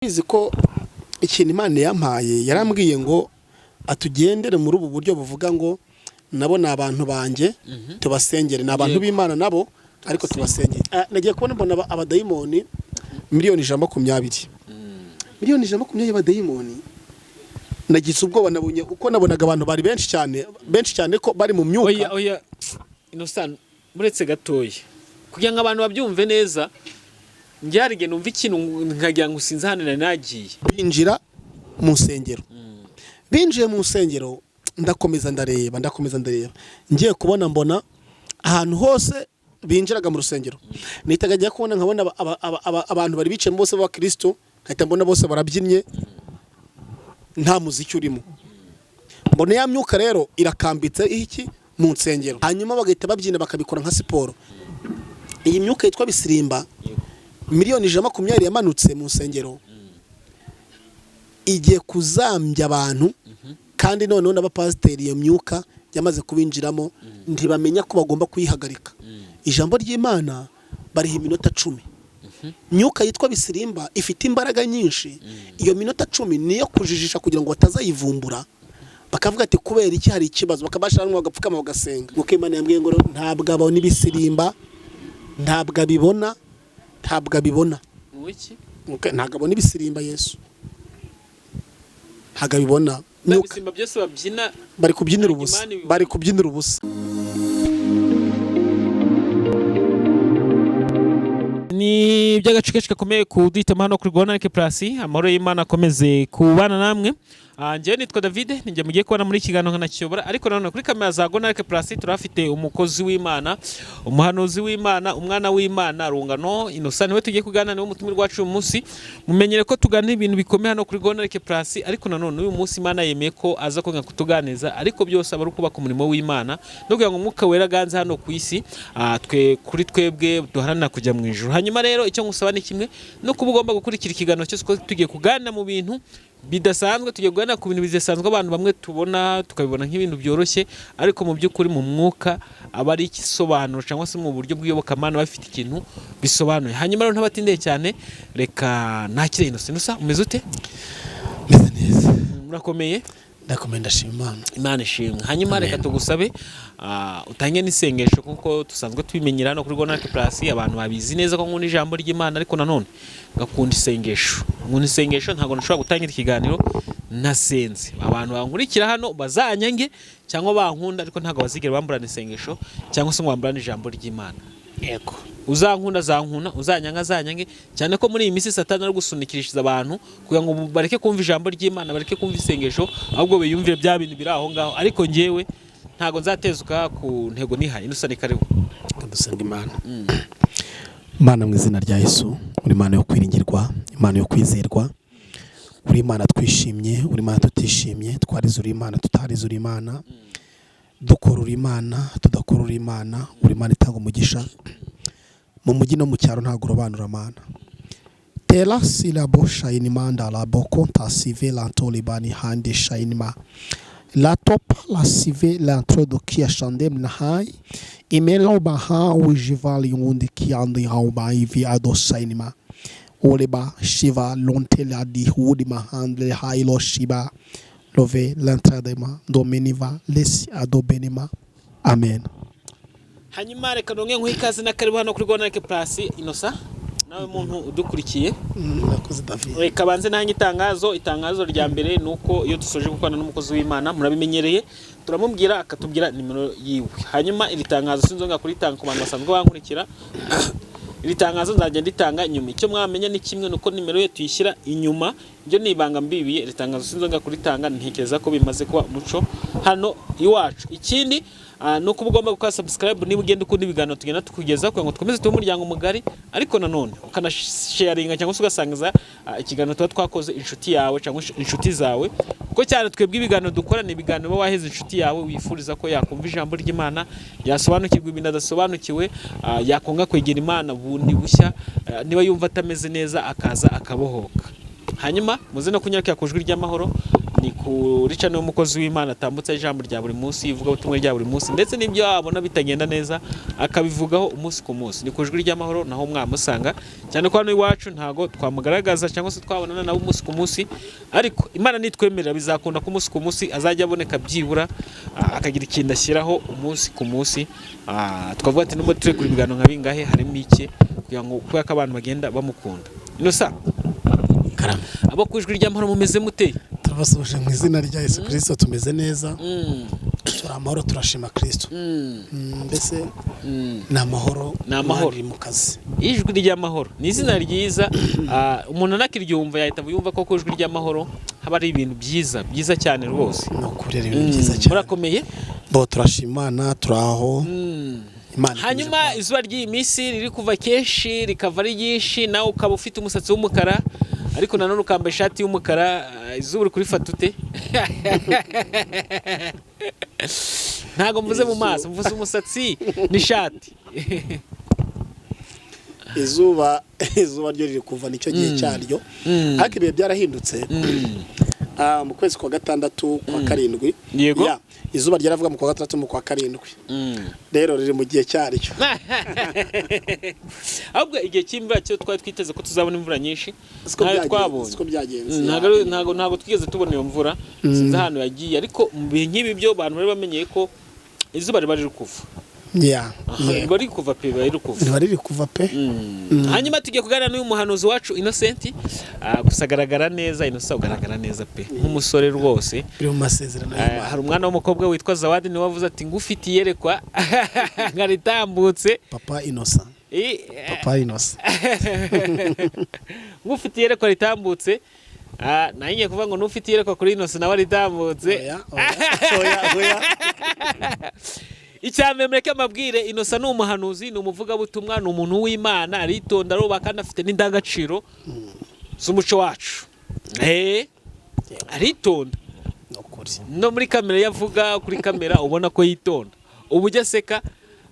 Bizi ko ikintu Imana yampaye yarambwiye ngo atugendere muri ubu buryo buvuga ngo nabo ni abantu banjye tubasengere, ni abantu b'Imana nabo ariko tubasengere. Nagiye kubona mbona abadayimoni miliyoni 120 miliyoni 120 y'abadayimoni. Nagize ubwoba, nabonye uko nabonaga abantu bari benshi cyane ko bari mu myuka. Oya Innocent muretse gatoya kugira ngo abantu babyumve neza. Njyarige numva ikintu nkagira ngo sinzahanira nagiye binjira mu nsengero. Binjiye mu nsengero ndakomeza ndareba ngiye kubona mbona ahantu hose binjiraga mu rusengero nitaga ajya kubona nkabona abantu bari bicaye bose ba Kristo, nkahita mbona bose barabyinnye nta muziki urimo. Mbona ya myuka rero irakambitse iki mu nsengero, hanyuma bagahita babyina bakabikora nka siporo. Iyi myuka yitwa bisirimba miliyoni 120 yamanutse mu nsengero, igiye kuzambya abantu kandi noneho n'abapasiteri iyo myuka yamaze kubinjiramo ntibamenya ko bagomba kuyihagarika. Ijambo ry'Imana bariha iminota 10. Myuka yitwa bisirimba ifite imbaraga nyinshi. Iyo minota 10 niyo kujijisha kugira ngo batazayivumbura, bakavuga ati kubera iki hari ikibazo, bakabasha n'umwe bagapfukama bagasenga. Nuko Imana yambwiye ngo ntabwo abona ibisirimba, ntabwo abibona. Wiki Ntabwo abona ibisirimba Yesu. Ntabwo abibona. Ibisimba byose babyina bari kubyinira ubusa. Ni by'agaciro gakomeye kuduhitamo hano kuri Rwanda Plus. Amahoro y'Imana akomeze kubana namwe. Njye nitwa David, njye mugiye kubona muri kiganiro nkanakiyobora, ariko nanone kuri kamera za Rwanda Plus turafite umukozi w'Imana, umuhanuzi w'Imana, umwana w'Imana Rungano Innocent. We tugiye kuganira nawe umutumire wacu uyu munsi. Mumenyere ko tuganira ibintu bikomeye hano kuri Rwanda Plus, ariko nanone uyu munsi Imana yemeye ko aza konga kutuganiza, ariko byose aba ari kubaka umurimo w'Imana no kugira ngo umwuka wera ganze hano ku isi, kuri twebwe duharanira kujya mu ijuru. Hanyuma rero icyo ngusaba ni kimwe, no kuba ugomba gukurikira ikiganiro cyose ko tugiye kuganira mu bintu bidasanzwe, tugiye kuganira ku bintu bidasanzwe abantu bamwe tubona tukabibona nk'ibintu byoroshye, ariko mu by'ukuri mu mwuka aba ari ikisobanuro cyangwa se mu buryo bw'iyobokamana bafite ikintu bisobanuye. Hanyuma rero ntabatindeye cyane, reka nakire Innocent. Umeze ute? Meze neza. Murakomeye? Ndakomeye, ndashima Imana ishimwe. Hanyuma reka tugusabe utange n'isengesho, kuko tusanzwe tubimenyera hano kuri Rwanda Plus. Abantu babizi neza ko nkunda ijambo ry'Imana, ariko nanone gakunda isengesho. Nkunda isengesho, ntabwo nshobora gutangira ikiganiro nasenze. Abantu bankurikira hano bazanyange cyangwa bankunda, ariko ntabwo bazigera bamburana isengesho cyangwa se ngo bamburane ijambo ry'Imana. Yego. Uzankunda zankuna, uzanyanga zanyange, cyane ko muri iyi minsi Satani ari gusunikirishiriza abantu kugira ngo bareke kumva ijambo ry'Imana, bareke kumva isengesho, ahubwo biyumvire bya bintu biri aho ngaho. Ariko njyewe ntago nzatezuka ku ntego nihaye. Innocent karibu dusenga Imana. Imana mu izina rya Yesu, uri Imana yo kwiringirwa, Imana yo kwizerwa, uri Imana twishimye, uri Imana tutishimye, twarize uri Imana tutarize uri Imana, dukora uri Imana tudakora uri Imana, uri Imana itanga umugisha mu mujyi no mu cyaro, ntago robanura Imana. Tela silabo shayini manda la bokonta sive la tolibani hande shayinima la topa la sive la trodokia shandem na hai imelo baha ujivali ngundi kiandi hauba ivi ado shayinima oleba shiva lontela di hudi mahandle hailo shiba love l'entradema domeniva lesi ado benema. Amen. Hanyuma reka ndonge nk'ikaze na karibu hano kuri Rwanda Plus. Innocent, nawe muntu udukurikiye, nakoze David. Reka banze nange itangazo rya mbere nuko iyo dusoje gukorana n'umukozi w'Imana murabimenyereye, turamubwira akatubwira nimero yiwe. Hanyuma iri tangazo sinzonga kuritanga ku bantu basanzwe bankurikira. Iri tangazo nzajya nditanga inyuma. Icyo mwamenya ni kimwe, nuko nimero ye tuyishyira inyuma. Ibyo nibanga mbibiye, iri tangazo sinzonga kuritanga, ntekereza ko bimaze kuba umuco hano iwacu. Ikindi nuko ugomba gukora subscribe niba ugenda ukunda ibiganiro tugenda tukugeza, kugira ngo twemeze tube umuryango mugari, ariko nanone ukanasharinga cyangwa se ugasangiza ikiganiro tuba twakoze inshuti yawe cyangwa inshuti zawe, kuko cyane twebwe ibiganiro dukora ni ibiganiro waheze inshuti yawe wifuriza ko yakumva ijambo ry'Imana, yasobanukirwa ibintu adasobanukiwe, yakonga kwegera Imana bundi bushya, niba yumva atameze neza akaza akabohoka. Hanyuma muze no kunyarukira ku Jwi ry'Amahoro, ni kuri channel y'umukozi w'Imana atambutsa ijambo rya buri munsi, ivuga ubutumwa rya buri munsi, ndetse n'ibyo abona bitagenda neza akabivugaho umunsi ku munsi. Ni ku Ijwi ry'Amahoro naho mwamusanga, cyane ko hano iwacu ntago twamugaragaza cyangwa se twabonana nawe umunsi ku munsi, ariko Imana nitwemerera bizakunda ko umunsi ku munsi azajya aboneka byibura akagira ikintu ashyiraho umunsi ku munsi. Twavuga ati nubwo turi kuri ibiganiro nka bingahe harimo iki kugira ngo kubera ko abantu bagenda bamukunda. Inosa karama abo ku Ijwi ry'Amahoro mumeze mute? turabasuje mu izina rya Yesu Kristo, tumeze neza, turi amahoro, turashima Kristo. Mbese ni amahoro mu kazi. Ijwi ry'Amahoro ni izina ryiza, umuntu anakiryumva yahita yumva ko ku Ijwi ry'Amahoro haba ari ibintu byiza cyane rwose. No kurera ibintu byiza cyane. Murakomeye? Bo turashima Imana, turaho. Hanyuma izuba ry'iyi minsi riri kuva kenshi rikava ari ryinshi, nawe ukaba ufite umusatsi w'umukara ariko nanone ukambaye ishati y'umukara, izuba uri kurifata ute? Ntago mvuze mu maso, mvuze umusatsi n'ishati. Izuba ryo riri kuva nicyo gihe cyaryo, ariko ibihe byarahindutse. Mu kwezi kwa gatandatu kwa karindwi, yego izuba ryaravuga mu kwa gatandatu mu kwa karindwi, rero riri mu gihe cyaryo. Ahubwo igihe cy'imvura cyo twari twiteze ko tuzabona imvura nyinshi, siko byagenze. Ntago twigeze tubona iyo mvura, sinzi ahantu yagiye, ariko mu bihe nk'ibi byo abantu bari bamenyeye ko izuba riba riri kuva. Bari kuva pe, bari kuva pe. Hanyuma tugiye kuganira n'uyu muhanuzi wacu Innocent, gusa agaragara neza. Innocent ugaragara neza pe, nk'umusore rwose biri mu masezerano y'Imana. Hari umwana w'umukobwa witwa Zawadi niwe wavuze ati ngufite iyerekwa ngaritambutse. Papa Innocent ngufite iyerekwa ritambutse. Nanjye kuvuga ngo nufite iyerekwa kuri Innocent nawe ritambutse. Icyambere mureke amabwire, Innocent ni umuhanuzi, ni umuvugabutumwa, ni umuntu w'Imana, aritonda, arubaha kandi afite n'indangagaciro z'umuco wacu. Aritonda no muri kamera yavuga, kuri kamera ubona ko yitonda. Ubu ujya aseka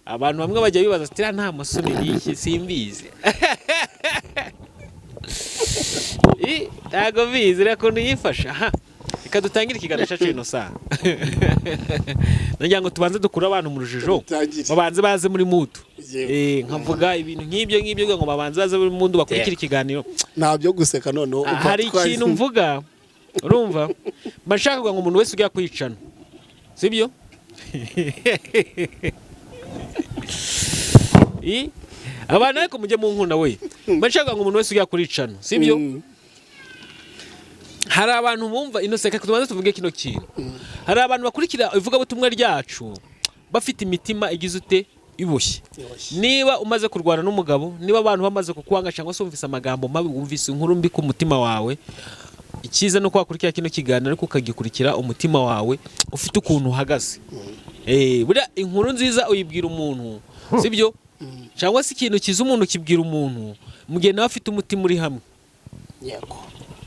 abantu bamwe bajya bibaza ati nta masoni y'iki simbizi. Ntago bizi reko niyifasha. Reka dutangire ikiganiro cyacu Innocent. Nagira ngo tubanze dukura abantu mu rujijo, babanze baze muri mood. Nkavuga ibintu nk'ibyo ngo babanze baze muri mood bakurikira ikiganiro. Ntabyo guseka noneho. Hari ikintu mvuga, urumva? Bashaka ngo umuntu wese ujya kwicana, sibyo? Abana ariko mujye mu nkunda we. Bashaka ngo umuntu wese ujya kuricana, sibyo? Hari abantu bumva Innocent, tubanze tuvuge kino kintu. Hari abantu bakurikira ivugabutumwa ryacu bafite imitima igize ute iboshye. Niba umaze kurwana n'umugabo, niba abantu bamaze kukwanga cyangwa se wumvise amagambo mabi, wumvise inkuru mbi ku mutima wawe, icyiza no kwakurikira kino kiganiro ariko ukagikurikira umutima wawe ufite ukuntu uhagaze. Buriya inkuru nziza uyibwira umuntu, sibyo? Cyangwa se ikintu kiza umuntu kibwira umuntu mu gihe nawe afite umutima uri hamwe. Yego.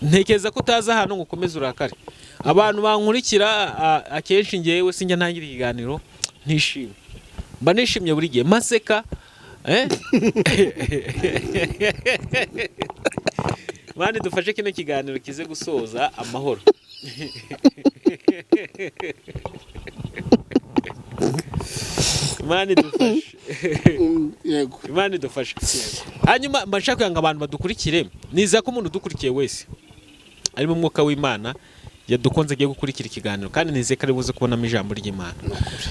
Ntekereza ko utaza hano ngo ukomeze urakare. Abantu bankurikira akenshi ngewe sinjya ntangira ikiganiro ntishimye. Mba nishimye buri gihe maseka. Mani dufashe kino kiganiro kize gusoza amahoro. Mani dufashe. Yego. Mani dufashe. Hanyuma mbashaka ngo abantu badukurikire, niza ko umuntu udukurikiye wese ari mu mwuka w'Imana yadukonze agiye gukurikira ikiganiro, kandi nize ko ari buze kubonamo ijambo ry'Imana.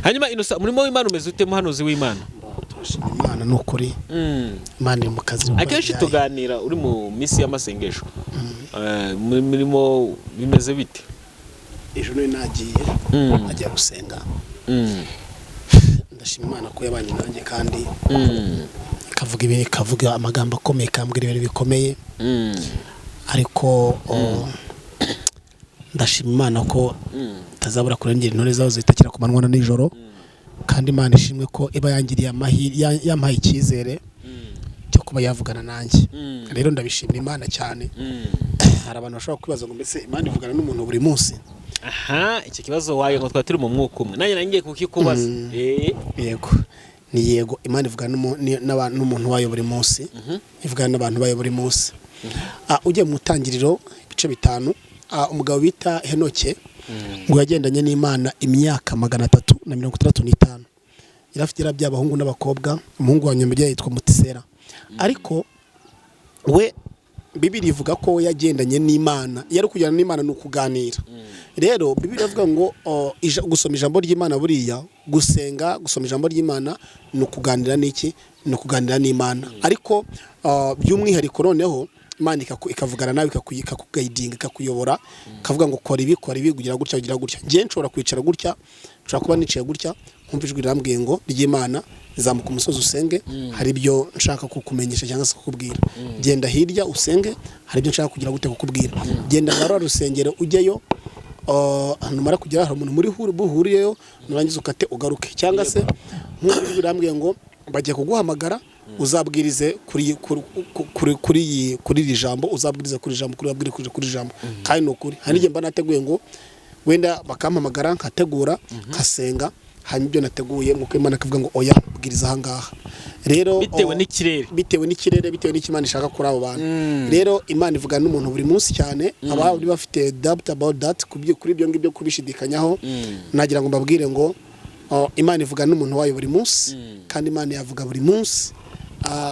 Hanyuma Innocent, umurimo w'Imana umeze ute muhanuzi w'Imana? Imana ni ukuri. Imana iri mu kazi. Akenshi tuganira uri mu misi y'amasengesho. Mirimo bimeze bite? Ejo nagiye ajya gusenga. Ndashima Imana ko yabanye nanjye kandi kavuga amagambo akomeye, kambwira ibintu bikomeye. Ariko ndashima Imana ko tazabura kurengera intore zaho zitakira ku manywa na nijoro, kandi Imana ishimwe ko iba yangiriye yampaye icyizere cyo kuba yavugana nanjye. Rero ndabishimira Imana cyane. Hari abantu bashobora kwibaza ngo mbese Imana ivugana n'umuntu buri munsi? Iki kibazo waye ngo twatiri mu mwuka umwe. Nanjye nangiye kukikubaza. Yego. Ni yego, Imana ivugana n'umuntu wayo buri munsi. Ivugana n'abantu bayo buri munsi. Ujye mu tangiriro ibice 5 umugabo bita Henoke ngo yagendanye n'Imana imyaka 365 yari afite by'abahungu n'abakobwa. Umuhungu wa nyuma yitwa Mutisera, ariko we Bibiri ivuga ko yagendanye n'Imana. Yari kujyana n'Imana no kuganira. Rero Bibiri ivuga ngo gusoma ijambo ry'Imana buriya gusenga, gusoma ijambo ry'Imana no kuganira n'iki, no kuganira n'Imana. Ariko by'umwihariko noneho Imana ikavugana nawe ikakugayidinga, ikakuyobora, ikavuga ngo kora ibi kugira gutya kugira gutya. Ngiye nshobora kwicara gutya, nshobora kuba niciye gutya, nkumva ijwi rirambwiye ngo ry'Imana zamuka umusozi usenge, hari ibyo nshaka kukumenyesha cyangwa se kukubwira. Genda hirya usenge, hari ibyo nshaka kugira gute kukubwira. Genda ngaro rusengero ujyeyo, numara kugera hari umuntu muri buhuriyeyo, nurangiza ukate ugaruke. Cyangwa se nk'ubu birambwiye ngo bagiye kuguhamagara, uzabwirize kuri iri jambo, uzabwirize kuri jambo, kuri jambo. Kandi no kuri hari igihe mba nateguye ngo wenda bakampamagara nkategura nkasenga, hanyuma ibyo nateguye nk'uko Imana akavuga ngo oya bwiriza aha ngaha. Rero bitewe n'ikirere bitewe n'ikimana ishaka kuri abo bantu. Rero Imana ivugana n'umuntu buri munsi cyane, abari bafite doubt about that, kuri ibyo ngibyo kubishidikanyaho. Nagira ngo mbabwire ngo Imana ivugana n'umuntu wayo buri munsi, kandi Imana yavuga buri munsi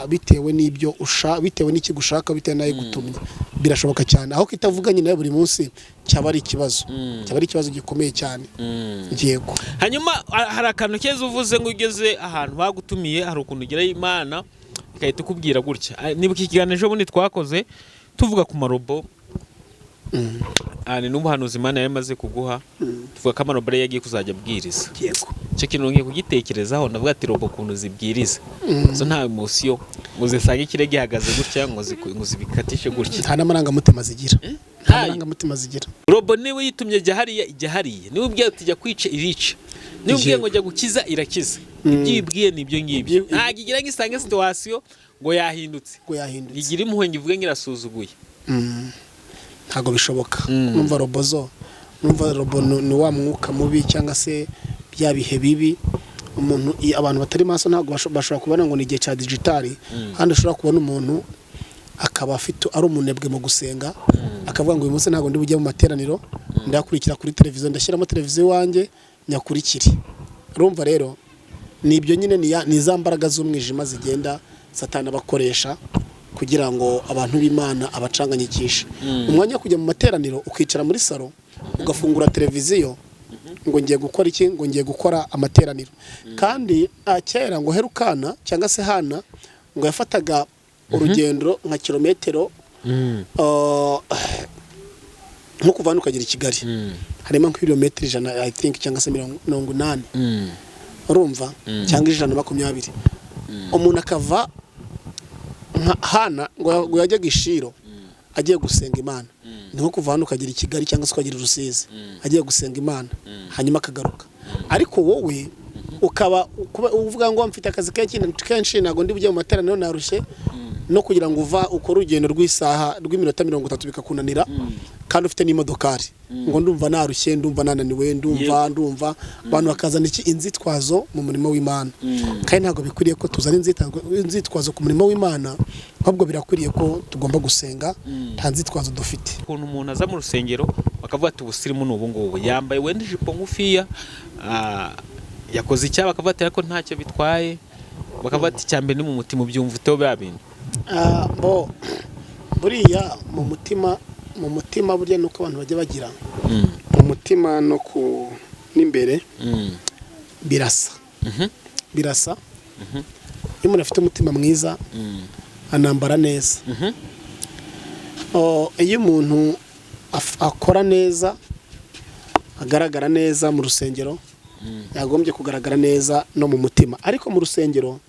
bitewe n'ibyo bitewe n'iki gushaka, bitewe nayo gutumye. Birashoboka cyane aho kitavuganye nayo buri munsi cyaba ari ikibazo gikomeye cyane. Yego. Hanyuma hari akantu keza uvuze ngo ugeze ahantu bagutumiye, hari ukuntu ugera Imana ikahita ikubwira gutya. Nibuka ikiganiro bundi twakoze tuvuga ku marobo, ni n'ubuhanuzi Imana yamaze kuguha, tuvuga ko amarobo yagiye kuzajya abwiriza. Yego. Cyo kintu ngiye kugitekerezaho, ndavuga ati robo kuntu zibwiriza, zo nta emotion uzisanga ikirege gihagaze gutya ngo zibikatishe gutya, nta n'amarangamutima zigira. Robo niwe yitumye jya hariya, niwe ubwiye ati jya kwica irica, niwe ubwiye ngo jya gukiza irakiza. Ibyo yibwiye nibyo ngibyo, ntago igira ngo isange situation ngo yahindutse, igira impuhwe ngivuge ngirasuzuguye. Ntago bishoboka. Numva robo ni wa mwuka mubi cyangwa se bya bihe bibi. Umuntu abantu batari maso ntago bashobora kubona ngo ni igihe cya digitali, handi ushobora kubona umuntu akaba afite ari umunebwe mu gusenga, akavuga ngo uyu munsi ntago ndi bujye mu materaniro, ndakurikira kuri televiziyo, ndashyiramo televiziyo wanjye nyakurikire. Urumva rero nibyo nyine ni za mbaraga z'umwijima zigenda Satani abakoresha kugira ngo abantu b'Imana abacanganyikishe. Umwanya wo kujya mu materaniro ukicara muri salo ugafungura televiziyo ngo ngiye gukora iki, ngo ngiye gukora amateraniro. Kandi kera ngo Herukana cyangwa se Hana ngo yafataga urugendo nka kilometero nko kuva hano ukagera i Kigali, harimo kilometero 100 I think cyangwa se 80. Urumva cyangwa 120. Umuntu akava Hana ngo yajya Gishiro agiye gusenga Imana, ni nko kuva hano ukagera i Kigali cyangwa se ukagera Rusizi agiye gusenga Imana, hanyuma akagaruka. Ariko wowe ukaba uvuga ngo mfite akazi kenshi ntago ndi bujye mu materaniro, narushye no kugira ngo uva ukora urugendo rw'isaha rw'iminota 30 bikakunanira, kandi ufite n'imodokari ngo ndumva narushye, ndumva nananiwe, ndumva abantu bakazana iki inzitwazo mu murimo w'Imana. Kandi ntago bikwiriye ko tuzana inzitwazo ku murimo w'Imana, ahubwo birakwiriye ko tugomba gusenga nta nzitwazo dufite. Ukuntu umuntu aza mu rusengero bakavuga ati ubusirimu n'ubu ngubu, yambaye wenda ijipo ngufiya, yakoze icyaba bakavuga ati ariko ntacyo bitwaye, bakavuga ati cyambe ni mu mutima ubyumva uteho babintu. Buriya mu mutima burya nuko abantu bajya bagira mu mutima no ku n'imbere birasa. Birasa. Iyo umuntu afite umutima mwiza anambara neza. Iyo umuntu akora neza, agaragara neza mu rusengero, yagombye kugaragara neza no mu mutima. Ariko mu rusengero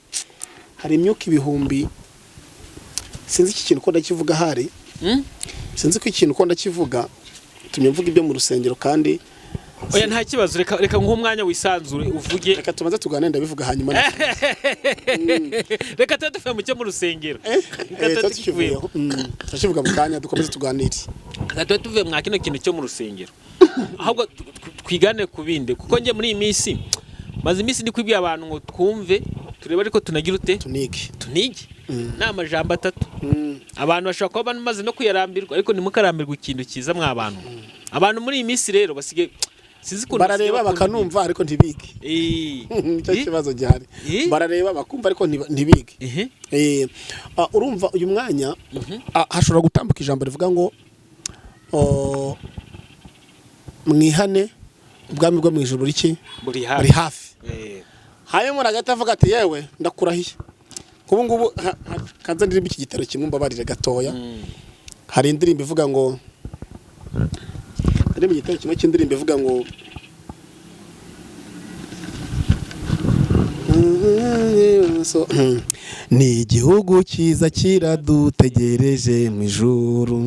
hari imyuka ibihumbi, sinzi iki kintu ko ndakivuga hari, sinzi ko ikintu ko ndakivuga, tumye mvuga ibyo mu rusengero kandi oya nta kibazo, reka nguhe umwanya wisanzure uvuge, reka tumaze tuganira ndabivuga hanyuma reka tuve mu cyo mu rusengero, tukivuga mu kanya dukomeze tuganire, reka tuve mu kino kintu cyo mu rusengero, ahubwo twigane ku bindi, kuko nge muri iyi minsi maze iminsi ndi kwibwira abantu ngo twumve turebe ariko tunagira ute tunige. ni amajambo atatu abantu bashobora kuba bamaze no kuyarambirwa ariko ntimukarambirwe ikintu cyiza mw'abantu abantu muri iyi minsi rero basigaye barareba bakanumva ariko ntibige nicyo kibazo gihari barareba bakumva ariko ntibige urumva uyu mwanya hashobora gutambuka ijambo rivuga ngo mwihane ubwami bwo mu ijuru buri hafi hanyuma hagati avuga ati yewe ndakurahiye ubu ngubu kanze ndirimba iki gitero kimwe mbabarire gatoya hari indirimbo ivuga ngo mu gitero kimwe cy'indirimbo ivuga ngo ni igihugu cyiza kiradutegereje mu ijuru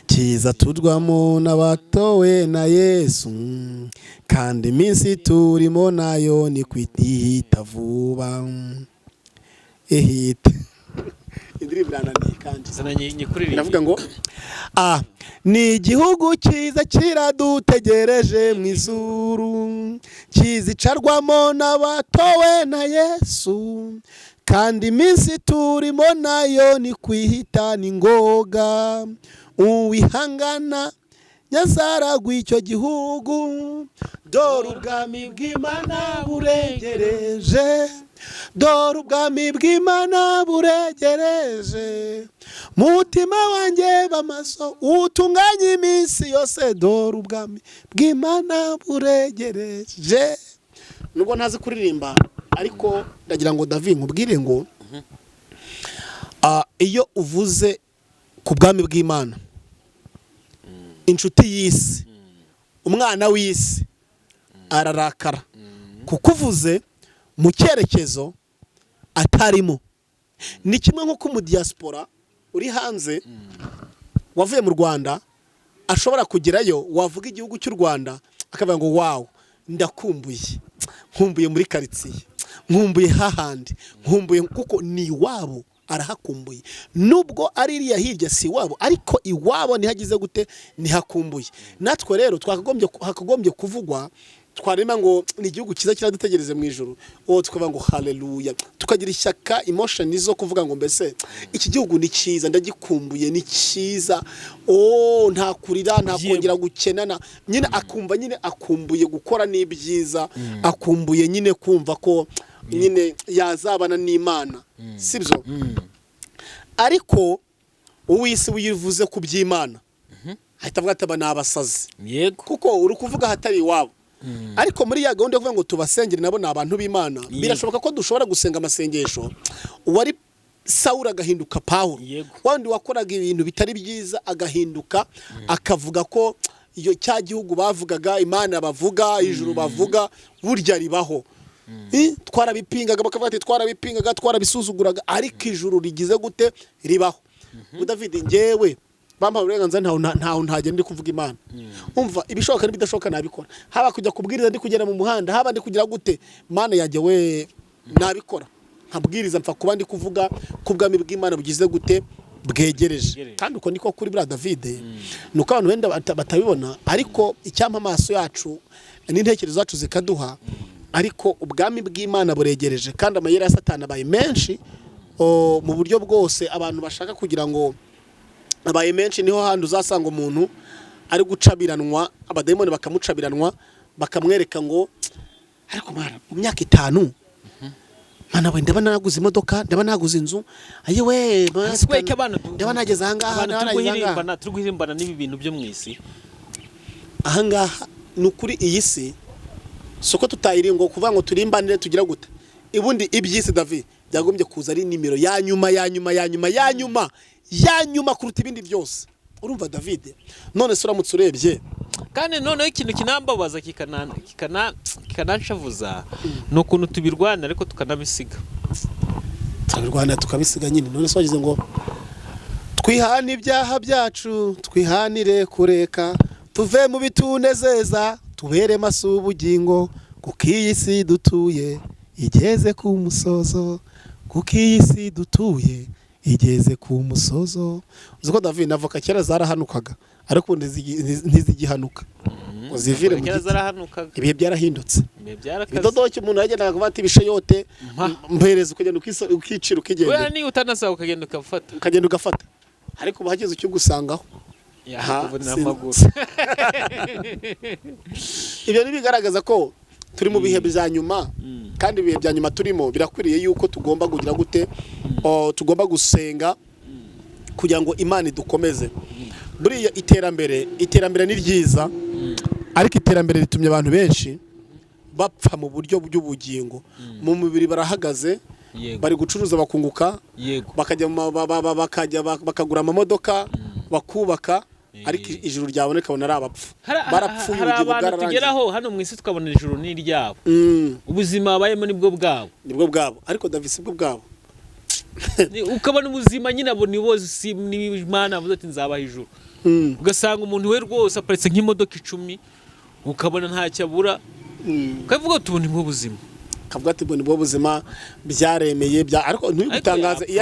cyiza turwamo n'abatowe na Yesu kandi iminsi turimo nayo ni kwihita vuba ihita indirimbo irananiye kandi ndavuga ngo ni igihugu cyiza kiradutegereje mu izuru kizicarwamo n'abatowe na Yesu kandi iminsi turimo nayo ni kwihita ni ngoga uwihangana nyazaragwa icyo gihugu dore ubwami bw'Imana buregereje dore ubwami bw'Imana buregereje mutima wanjye bamaso utunganye iminsi yose dore ubwami bw'Imana buregereje nubwo ntazi kuririmba ariko ndagira ngo David nkubwire ngo iyo uvuze ku bwami bw'Imana inshuti y'isi umwana w'isi ararakara kuko uvuze mu cyerekezo atarimo ni kimwe nk'uko mu diaspora uri hanze wavuye mu Rwanda ashobora kugerayo wavuga igihugu cy'u Rwanda akavuga ngo wow ndakumbuye nkumbuye muri quartier nkumbuye hahandi nkumbuye kuko ni iwabo arahakumbuye nubwo ari iriya hirya si iwabo ariko iwabo nihagize gute nihakumbuye natwe rero hakagombye kuvugwa twarema ngo ni igihugu cyiza kiradutegereze mu ijuru tukavuga ngo haleluya tukagira ishyaka emotion zo kuvuga ngo mbese iki gihugu ni cyiza ndagikumbuye ni cyiza nta kurira nta kongera gukenana nyine akumva nyine akumbuye gukora n'ibyiza akumbuye nyine kumva ko nyine yazabana n'Imana sibyo ariko uwisi wivuze ku by'Imana ahita avuga ati aba ni abasazi kuko uri kuvuga hatari iwabo ariko muri ya gahunda yo kuvuga ngo tubasengere nabo ni abantu b'Imana birashoboka ko dushobora gusenga amasengesho uwari Sawuli agahinduka Pawulo wandi wakoraga ibintu bitari byiza agahinduka akavuga ko iyo cya gihugu bavugaga Imana bavuga ijuru bavuga burya ribaho twarabipingaga bakavuga ati twarabipingaga twarabisuzuguraga ariko ijuru rigize gute ribaho David ngewe bampa uburenganzira ntaho ntagenda ndi kuvuga Imana umva ibishoboka n'ibidashoboka nabikora haba kujya kubwiriza ndi kugera mu muhanda haba ndi kugira gute Imana yajye we nabikora nkabwiriza mpfa kuba ndi kuvuga ku bwami bw'Imana bugize gute bwegereje kandi uko niko kuri bra David nuko abantu wenda batabibona ariko icyampa amaso yacu n'intekerezo zacu zikaduha ariko ubwami bw'Imana buregereje kandi amayeri ya Satani abaye menshi mu buryo bwose abantu bashaka kugira ngo abaye menshi niho handi uzasanga umuntu ari gucabiranwa abadayimoni bakamucabiranwa bakamwereka ngo ariko mara mu myaka 5 mana we ndaba naguze imodoka ndaba naguze inzu ayewe basweke abantu ndaba nageze ahangaha turi guhirimbana n'ibi bintu byo mwisi ahangaha nukuri iyi si soko tutayiringo kuvuga ngo turimbanire tugira gute ibundi ibyisi David byagombye kuza ari nimero ya nyuma kuruta ibindi byose urumva David none se uramutse urebye kandi noneho ikintu kinambabaza kikananshavuza ni ukuntu tubirwana ariko tukanabisiga tukabisiga nyine none se wagize ngo twihane ibyaha byacu twihanire kureka tuve mu bitunezeza tubere maso ubugingo kuko iyi si dutuye igeze ku musozo kuko iyi si dutuye igeze ku musozo uziko David navoka kera zarahanukaga ariko ntizigihanuka uzivire mu kera giti. zarahanukaga Ibihe byarahindutse. ibihe byarakaze Ibidodoki umuntu yagendaga kuvuga ati bishayote mpereza ukagenda ukicira ukigenda. wera niyo utanasaba ukagenda ukafata Ukagenda ugafata. Ariko bahageze icyo gusangaho. yakuvunira amaguru Ibyo nibigaragaza ko turi mu bihe bya nyuma kandi ibihe bya nyuma turimo birakwiriye yuko tugomba kugira gute tugomba gusenga kugira ngo Imana idukomeze. Buriya iterambere ni ryiza ariko iterambere ritumye abantu benshi bapfa mu buryo bw'ubugingo. Mu mubiri barahagaze bari gucuruza bakunguka bakajya bakagura amamodoka bakubaka ariko ijuru ryaboneka bona ari abapfu barapfuye ubugingo bwararangiye. tugeraho hano mu isi tukabona ijuru ni iryabo ubuzima babayemo nibwo bwabo ariko Davis bwo bwabo ukabona ubuzima nyine abo nibo Imana avuze ati nzabaha ijuru ugasanga umuntu we rwose aparitse nk'imodoka 10 ukabona ntacyo abura ukavuga ati ubu nibwo buzima kavuga ati ubu nibwo buzima byaremeye ariko ntibigutangaza iyo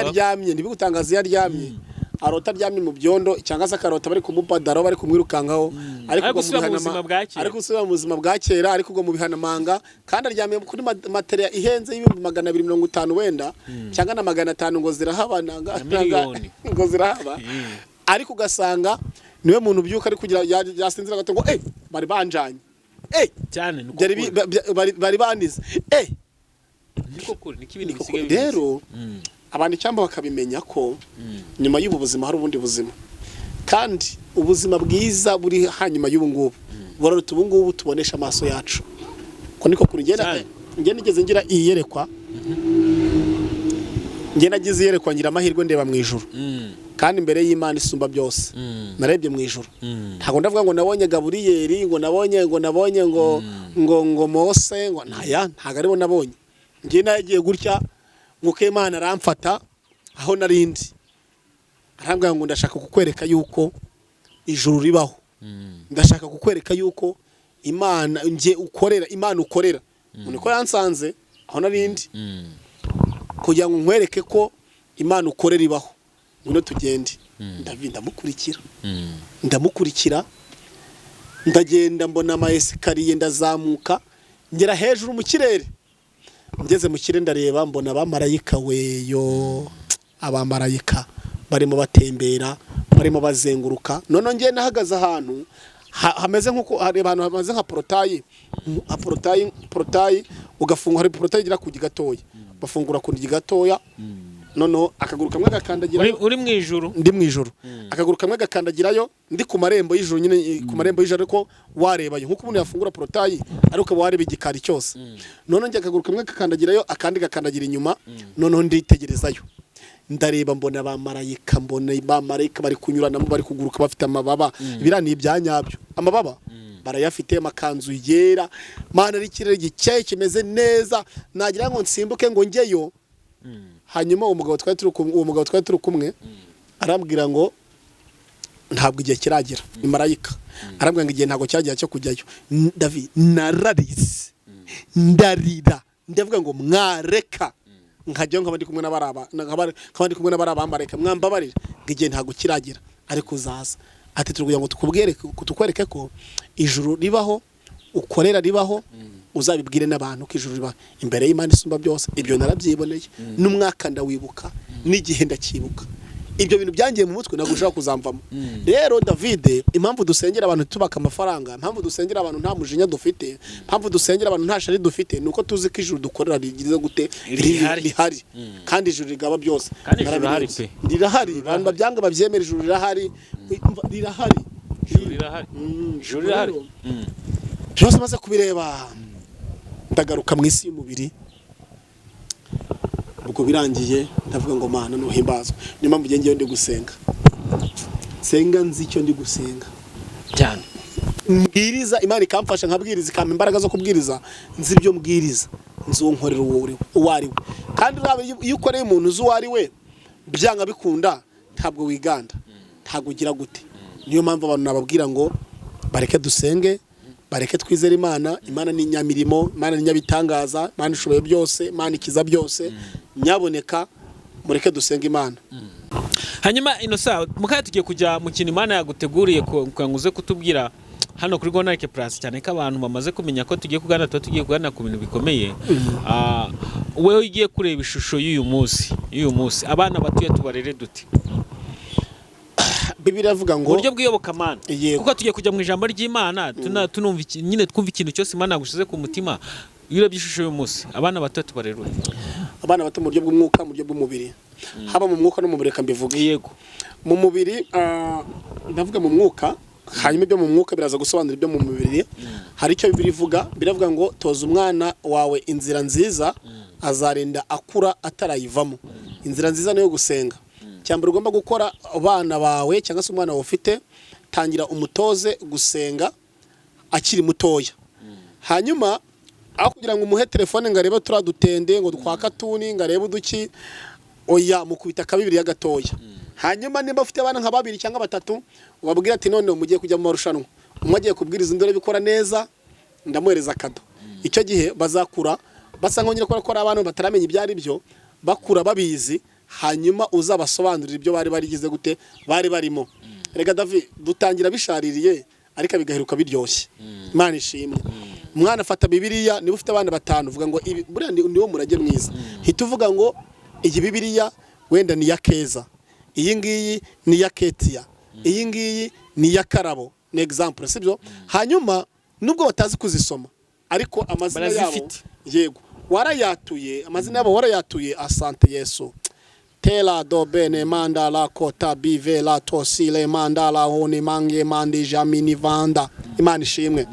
aryamye arota aryamye mu byondo cyangwa se akarota bari kumupadaro bari kumwirukangaho ariko usubira mu buzima bwa kera ariko ubwo mu bihanamanga kandi aryamye kuri materia ihenze y'ibihumbi 250 wenda cyangwa na 500 ngo zirahaba ngo zirahaba ariko ugasanga niwe muntu byuka ari kugira yasinzira gato ngo bari banjanye cyane bari bandize niko kuri nikibindi bisigaye rero abantu cyangwa bakabimenya ko nyuma y'ubu buzima hari ubundi buzima kandi ubuzima bwiza buri hanyuma y'ubu ngubu buraruta ubu ngubu tubonesha amaso yacu ko niko kuri ngenda nigeze ngira iyerekwa ngenda nagize iyerekwa ngira amahirwe ndeba mu ijuru kandi imbere y'Imana isumba byose narebye mu ijuru ntago ndavuga ngo nabonye Gaburiyeli ngo nabonye ngo Mose ngo ntago aribo nabonye ngenda yagiye gutya nguko Imana aramfata aho narindi arambwira ngo ndashaka kukwereka yuko ijuru ribaho ndashaka kukwereka yuko Imana Imana ukorera niko yansanze aho narindi kugira ngo nkwereke ko Imana ukorera ibaho ngino tugende ndamukurikira ndagenda mbona ama esikariye ndazamuka ngera hejuru mu kirere ngeze mu kirere ndareba mbona abamarayika abamarayika barimo batembera barimo bazenguruka none ngiye nahagaze ahantu hameze nkuko hari abantu bamaze nka portayi ugafunga hari portayi igira ku gatoya bafungura ku gatoya noneho akaguru kamwe gakandagira uri mu ijuru ndi mu ijuru akaguru kamwe gakandagirayo ndi ku marembo y'ijuru nyine ku marembo y'ijuru ariko warebayo nkuko umuntu yafungura portayi ariko wareba igikari cyose none njye akaguru kamwe gakandagirayo akandi gakandagira inyuma noneho nditegerezayo ndareba mbona abamarayika bari kunyuranamo bari kuguruka bafite amababa birani ibyanyabyo amababa barayafite amakanzu yera mana ari kirere gikeye kimeze neza nagira ngo nsimbuke ngo ngeyo hanyuma umugabo twari turi kumwe arambwira ngo ntabwo igihe kiragira ni marayika arambwira ngo igihe ntabwo cyagiye cyo kujyayo David nararize ndarira ndavuga ngo mwareka nkajyayo nkabandi kumwe n'abaraba marayika mwambabarira ngo igihe ntabwo kiragira ariko uzaza ati turugira ngo tukwereke ko ijuru ribaho ukorera ribaho uzabibwire n'abantu ko ijuru ribaho imbere y'Imana isumba byose ibyo narabyiboneye n'umwaka ndawibuka n'igihe ndakibuka ibyo bintu byangiye mu mutwe nagusha kuzamvamo rero David impamvu dusengera abantu tubaka amafaranga impamvu dusengera abantu nta mujinya dufite impamvu dusengera abantu nta shari dufite nuko tuzi ko ijuru dukorera rigize gute rihari kandi ijuru rigaba byose rirahari abantu babyanga babyemera ijuru rirahari byose maze kubireba ndagaruka mu isi y'umubiri ubwo birangiye ndavuga ngo Mana nuhimbazwe niyo mpamvu ngiye ndi gusenga senga nzi icyo ndi gusenga cyane mbwiriza Imana ikamfasha nkabwiriza ikampa imbaraga zo kubwiriza nzi ibyo mbwiriza nzonkorera uwo ari we kandi iyo ukoreye umuntu uzi uwo ari we byanga bikunda ntabwo wiganda ntabwo ugira gute niyo mpamvu abantu nababwira ngo bareke dusenge bareke twizere Imana ni nyamirimo Imana ni nyabitangaza Imana ishoboye byose Imana ikiza byose nyaboneka mureke dusenga Imana hanyuma ino sawa mukaya tugiye kujya mu kintu Imana yaguteguriye kuganguze kutubwira hano kuri Gonarike Plus cyane ko abantu bamaze kumenya ko tugiye kuganira ku bintu bikomeye. Wewe ugiye kureba ishusho y'uyu munsi abana batuye tubarere dute? Bibiliya avuga ngo uburyo bw'iyobokamana, kuko tugiye kujya mu ijambo ry'Imana tunumva nyine twumva ikintu cyose Imana yagushize ku mutima. Iyo urebye ishusho y'uyu munsi abana bato tubarere dute? Abana bato mu buryo bw'umwuka, mu buryo bw'umubiri, haba mu mwuka no mu mubiri. Kambivuga yego mu mubiri, ndavuga mu mwuka, hanyuma ibyo mu mwuka biraza gusobanura ibyo mu mubiri. Hari icyo Bibiliya ivuga, biravuga ngo toza umwana wawe inzira nziza, azarinda akura atarayivamo. Inzira nziza niyo gusenga. Cyambere ugomba gukora abana bawe cyangwa se umwana wawe ufite, tangira umutoze gusenga akiri mutoya. Hanyuma aho kugira ngo umuhe telefone ngo arebe turadutende ngo twa katuni ngo arebe uduki, oya mukubita Bibiliya gatoya. Hanyuma nimba ufite abana nka 2 cyangwa 3, ubabwira ati none mugiye kujya mu marushanwa, umwe agiye kubwiriza indore bikora neza, ndamuhereza kado. Icyo gihe bazakura basa nkongera ko abantu bataramenya ibyari byo, bakura babizi. Hanyuma uzabasobanurira ibyo bari barigize gute, bari barimo. Rega David, dutangira bishaririye ariko bigaheruka biryoshye. Imana ishimwe. Umwana afata Bibiliya, niba ufite abana 5 uvuga ngo buriya niwo murage mwiza. Hita uvuga ngo iyi Bibiliya wenda ni ya Keza, iyi ngiyi ni ya Ketia, iyi ngiyi ni ya Karabo, ni example, sibyo? Hanyuma nubwo batazi kuzisoma ariko amazina yabo yego warayatuye, amazina yabo warayatuye. Asante Yesu. Tela do bene manda la kota bive la tosile manda la honi mange mandi jamini vanda. Imana ishimwe.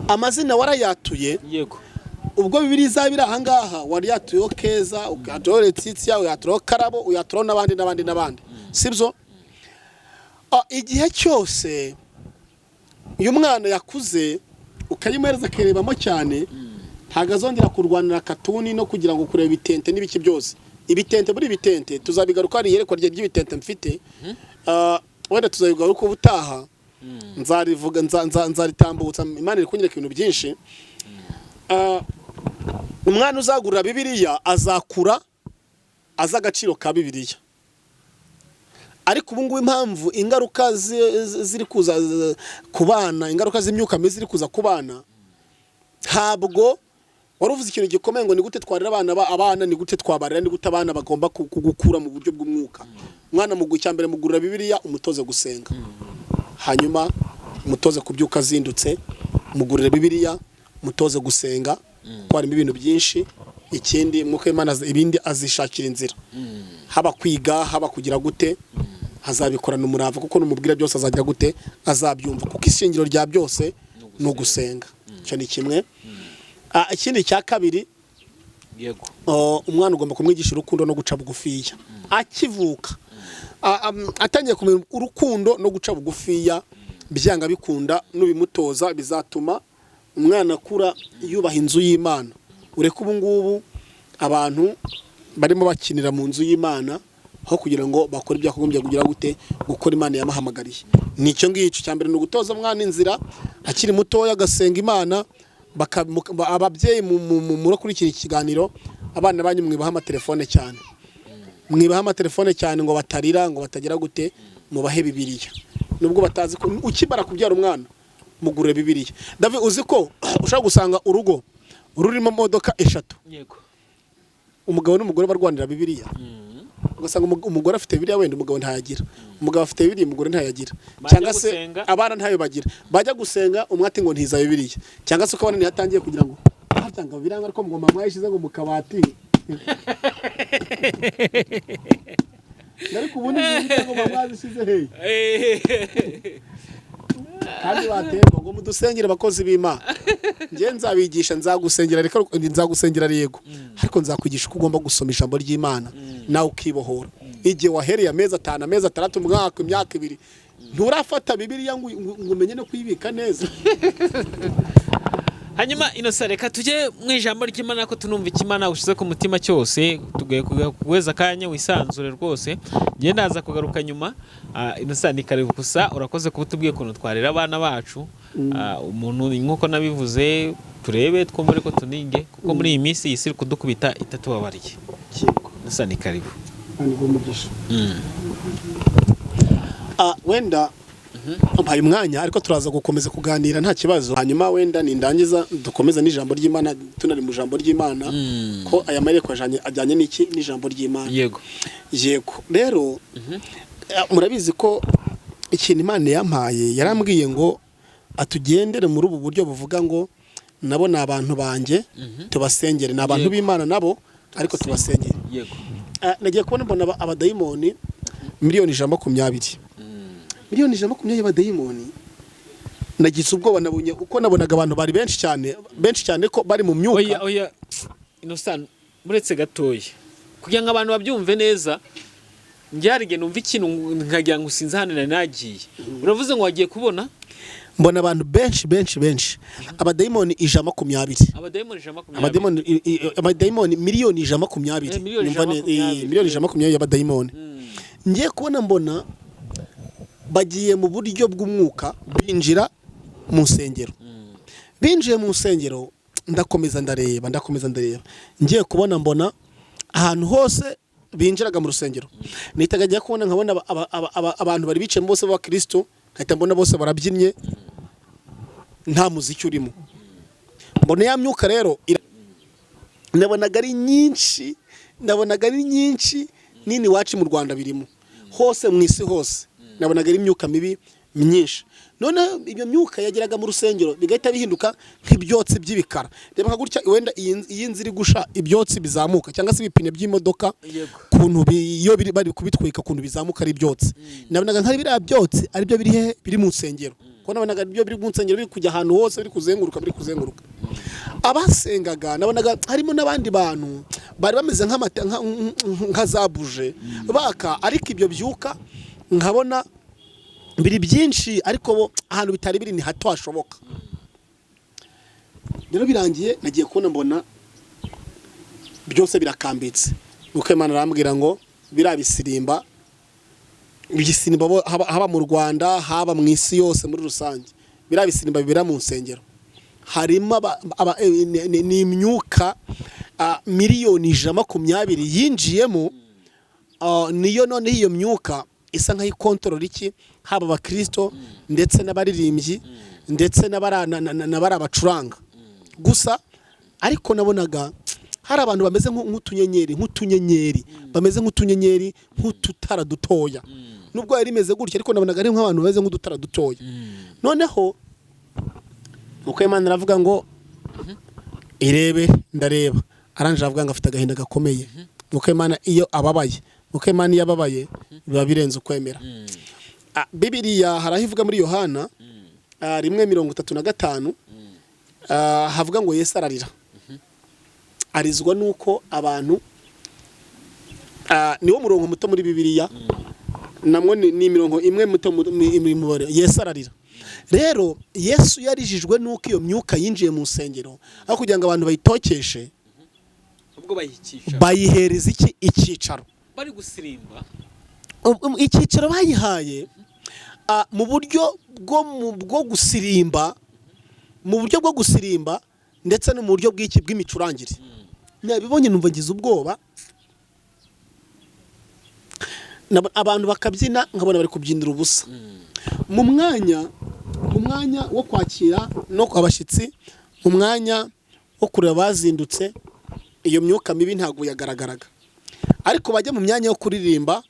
Amazina warayatuye yego. Ubwo Bibiliya izabira ahangaha wariyatuye Keza, ukatore Letitia, uyatoro Karabo, uyatoro n'abandi. Sibyo? Igihe cyose uyu mwana yakuze ukayimereza kerebamo cyane, ntago azongera kurwanira katuni no kugira ngo kureba ibitente n'ibiki byose. Ibitente muri bitente tuzabigaruka ari yerekwa rye ry'ibitente mfite. Wenda tuzabigaruka ubutaha. Nzarivuga nzaritambutsa, Imana iri kunyereka ibintu byinshi. Umwana uzagurira Bibiliya azakura aza agaciro ka Bibiliya. Ariko ubu ngubu impamvu ingaruka ziri kuza ku bana, ingaruka z'imyuka mibi ziri kuza ku bana, ntabwo waruvuze ikintu gikomeye ngo ni gute twarira abana ni gute twabarira, ni gute abana bagomba kugukura mu buryo bw'umwuka. Umwana mu cyambere mugurira Bibiliya, umutoze gusenga. Hanyuma umutoze kubyuka azindutse, mugurira Bibiliya, umutoze gusenga, kwarimo ibintu byinshi. Ikindi mwuka Imana ibindi azishakira inzira, haba kwiga, haba kugira gute, azabikorana umurava, kuko numubwira byose azajya gute, azabyumva, kuko ishingiro rya byose no gusenga. Cyo ni kimwe. Ikindi cya kabiri yego, umwana ugomba kumwigisha urukundo no guca bugufiya akivuka. Atangiye kumenya urukundo no guca bugufiya, byanga bikunda nubimutoza bizatuma umwana akura yubaha inzu y'Imana. Ureka ubu ngubu abantu barimo bakinira mu nzu y'Imana aho kugira ngo bakore ibyakogombye kugira gute, gukora Imana yamahamagariye. Nicyo ngicyo cyambere no gutoza umwana inzira akiri mutoya agasenga Imana. Ababyeyi muri kuri iki kiganiro, abana banyu mwibaha amatelefone cyane, mwibaha amatelefone cyane ngo batarira, ngo batagira gute, mubahe Bibiliya. Nubwo batazi ko ukibara kubyara umwana mugurire Bibiliya. David, uzi ko ushaka gusanga urugo rurimo modoka 3, yego, umugabo n'umugore barwanira Bibiliya. Ugasanga umugore afite Bibiliya wenda umugabo ntayagira, umugabo afite Bibiliya umugore ntayagira, cyangwa se abana ntayo bagira. Bajya gusenga umwati ngo ntiza Bibiliya, cyangwa se ukabona ntiyatangiye kugira ngo cyangwa biranga ariko ngo mama yishize ngo mukabati. Ariko ubundi ngo mama yishize hey. Kandi batemba ngo mudusengere abakozi b'Imana. Ngiye nzabigisha, nzagusengera yego, ariko nzakwigisha uko ugomba gusoma ijambo ry'Imana nawe ukibohora. Igihe wahereye amezi 5, amezi 6, umwaka, imyaka 2, nturafata Bibiliya ngo umenye no kuyibika neza. Hanyuma Innocent, reka tujye mu ijambo ry'Imana ko tunumva ikimana ushize ku mutima cyose, tugiye kuweza kanya wisanzure rwose. Ngiye ndaza kugaruka nyuma. Innocent, ni karibu gusa, urakoze kubutubwiye kuntu twarira abana bacu. Umuntu nkuko nabivuze, turebe twumve ko tuninge, kuko muri iyi minsi yisiri kudukubita itatubabariye. Innocent, ni karibu. Wenda mpaye umwanya ariko turaza gukomeza kuganira nta kibazo, hanyuma wenda nindangiza dukomeza n'ijambo ry'Imana, tunari mu jambo ry'Imana ko aya mareko ajyanye n'iki n'ijambo ry'Imana. Yego rero murabizi ko ikintu Imana yampaye yarambwiye ngo atugendere muri ubu buryo buvuga ngo nabo ni abantu banjye tubasengere, ni abantu b'Imana nabo ariko tubasengere. Yego nagiye kubona mbona abadayimoni miliyoni 120 miliyoni 120 y'abadayimoni. Nagize ubwoba, nabonye uko nabonaga abantu bari benshi cyane ko bari mu myuka. Oya Innocent muretse gatoya kugira ngo abantu babyumve neza, njyarige numva ikintu nkagira ngo sinzi hano nagiye. Uravuze ngo wagiye kubona mbona abantu benshi abadayimoni 120 abadayimoni miliyoni 120 miliyoni 120 y'abadayimoni. Ngiye kubona mbona bagiye mu buryo bw'umwuka binjira mu nsengero. Binjiye mu nsengero ndakomeza ndareba ngiye kubona mbona ahantu hose binjiraga mu rusengero nitaga ajya kubona nkabona abantu bari bicaye bose b'abakristo, nkahita mbona bose barabyinnye nta muziki urimo. Mbona ya myuka rero nabonaga ari nyinshi nini wacu mu Rwanda birimo hose mu isi hose, nabonaga ari imyuka mibi myinshi. None ibyo myuka yageraga mu rusengero bigahita bihinduka nk'ibyotsi by'ibikara. Reba nka gutya wenda iyi nzira gusha ibyotsi bizamuka cyangwa se ibipine by'imodoka kuntu iyo bari kubitwika kuntu bizamuka ari ibyotsi. Nabonaga nk'ari biriya byotsi ari byo biri mu nsengero, ko nabonaga byo biri mu nsengero biri kujya ahantu hose biri kuzenguruka. Abasengaga nabonaga harimo n'abandi bantu bari bameze nka zabuje baka, ariko ibyo byuka nkabona biri byinshi ariko bo ahantu bitari biri ni hato hashoboka. Rero birangiye nagiye kubona mbona byose birakambitse. Nuko Imana arambwira ngo birabisirimba haba mu Rwanda haba mu isi yose muri rusange, birabisirimba bibera mu nsengero. Harimo ni imyuka miliyoni 120 yinjiyemo. Niyo none iyo myuka isa nkaho ikontorora iki haba abakristo ndetse n'abaririmbyi ndetse n'abari abacuranga gusa. Ariko nabonaga hari abantu bameze nk'utunyenyeri bameze nk'utunyenyeri nk'ututara dutoya, nubwo yari imeze gutya ariko nabonaga ari nk'abantu bameze nk'udutara dutoya. Noneho nuko Imana aravuga ngo irebe, ndareba, aranje avuga ngo afite agahinda gakomeye. Nuko Imana iyo ababaye, nuko Imana iyo ababaye biba birenze ukwemera. Bibiliya harahivuga muri Yohana 1:35 havuga ngo Yesu ararira. Arizwa nuko abantu niwo murongo muto muri Bibiliya, namwe ni mirongo imwe muto muri Yesu ararira. Rero Yesu yarijijwe nuko iyo myuka yinjiye mu nsengero aho kugira ngo abantu bayitokeshe, ubwo bayihereza iki icyicaro bari gusirimba. Icyicaro bayihaye mu buryo bwo gusirimba, ndetse no mu buryo bw'imicurangire. Nabibonye numva ngize ubwoba, abantu bakabyina nkabona bari kubyinira ubusa. Mu mwanya wo kwakira no kwabashyitsi, mu mwanya wo kureba bazindutse, iyo myuka mibi ntago yagaragaraga. Ariko bajya mu myanya yo kuririmba,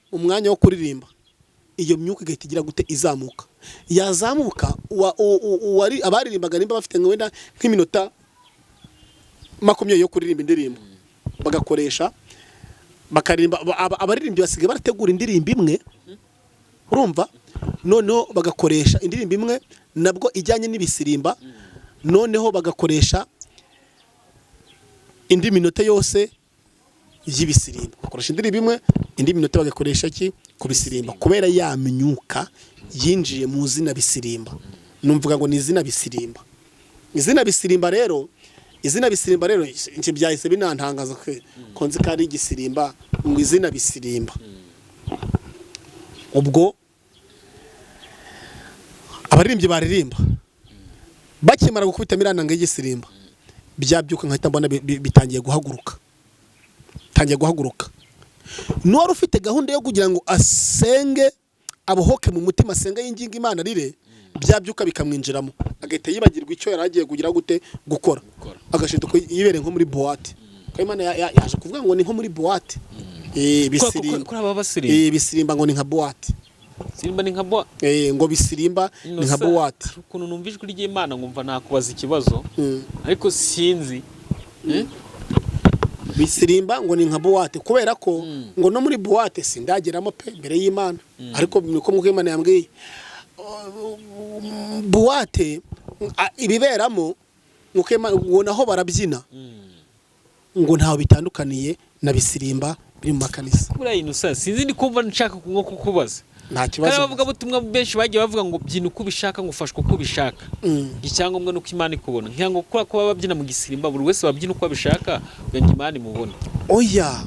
iyo myuka igahita igira gute izamuka. Yazamuka abaririmbaga nimba bafite wenda nk'iminota 20 yo kuririmba indirimbo, bagakoresha bakaririmba. Abaririmbyi basigaye barategura indirimbo imwe, urumva, noneho bagakoresha indirimbo imwe nabwo ijyanye n'ibisirimba, noneho bagakoresha indi minota yose y'ibisirimba. Bakoresha indirimbo imwe, indi minota bagakoresha kubisirimba, kubera ya myuka yinjiye mu zina bisirimba. Numvuga ngo ni izina bisirimba. Izina bisirimba rero nje byahise binantangaza ko nzi kari igisirimba mu izina bisirimba. Ubwo abaririmbyi baririmba bakimara gukubita mirananga y'igisirimba, byabyuka nkahita mbona bitangiye guhaguruka. Nuwari ufite gahunda yo kugira ngo asenge abohoke mu mutima asenga yinginga Imana rire byabyuka bikamwinjiramo agahita yibagirwa icyo yari agiye kugira gute gukora agashinduka yibere nko muri boîte ko Imana yaje kuvuga ngo ni nko muri boîte bisirimba ngo ni nka boîte sirimba ni nka boîte ngo bisirimba ni nka boîte ukuntu numva ijwi ry'Imana ngumva nakubaza ikibazo ariko sinzi bisirimba ngo ni nka boîte kubera ko ngo no muri boîte sindageramo pe imbere y'Imana ariko niko muko Imana yambwiye boîte ibiberamo muko Imana ngo naho barabyina ngo ntaho bitandukaniye na bisirimba biri mu makanisa kubura inusa sinzi ndi kumva nshaka nko kukubaza nta kibazo bavuga butumwa benshi bagiye bavuga ngo byina uko ubishaka ngo ufashwe uko ubishaka icyangombwa nuko Imana ikubona nkiyango kura ko babyina mu gisirimba buri wese babyina uko abishaka ngo Imana imubone oya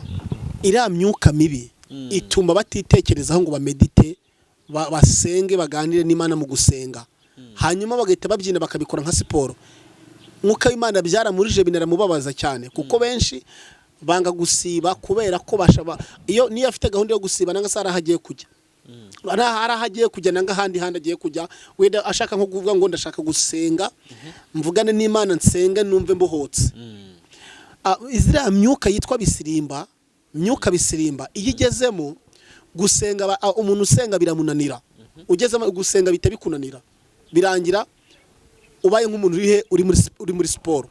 ira myuka mibi ituma batitekerezaho ngo bamedite basenge baganire n'Imana mu gusenga hanyuma bagahita babyina bakabikora nka siporo nkuko Imana byaramurije binaramubabaza cyane kuko benshi banga gusiba kubera ko bashaba iyo niyo afite gahunda yo gusiba nanga sara hagiye kujya arahagiye kujya nanga handi agiye kujya wenda ashaka nko kuvuga ngo ndashaka gusenga mvugane n'Imana nsenga numve mbohotse izira myuka yitwa bisirimba myuka bisirimba iyo igezemo gusenga umuntu usenga biramunanira ugezemo gusenga bite bikunanira birangira ubaye nk'umuntu uri muri siporo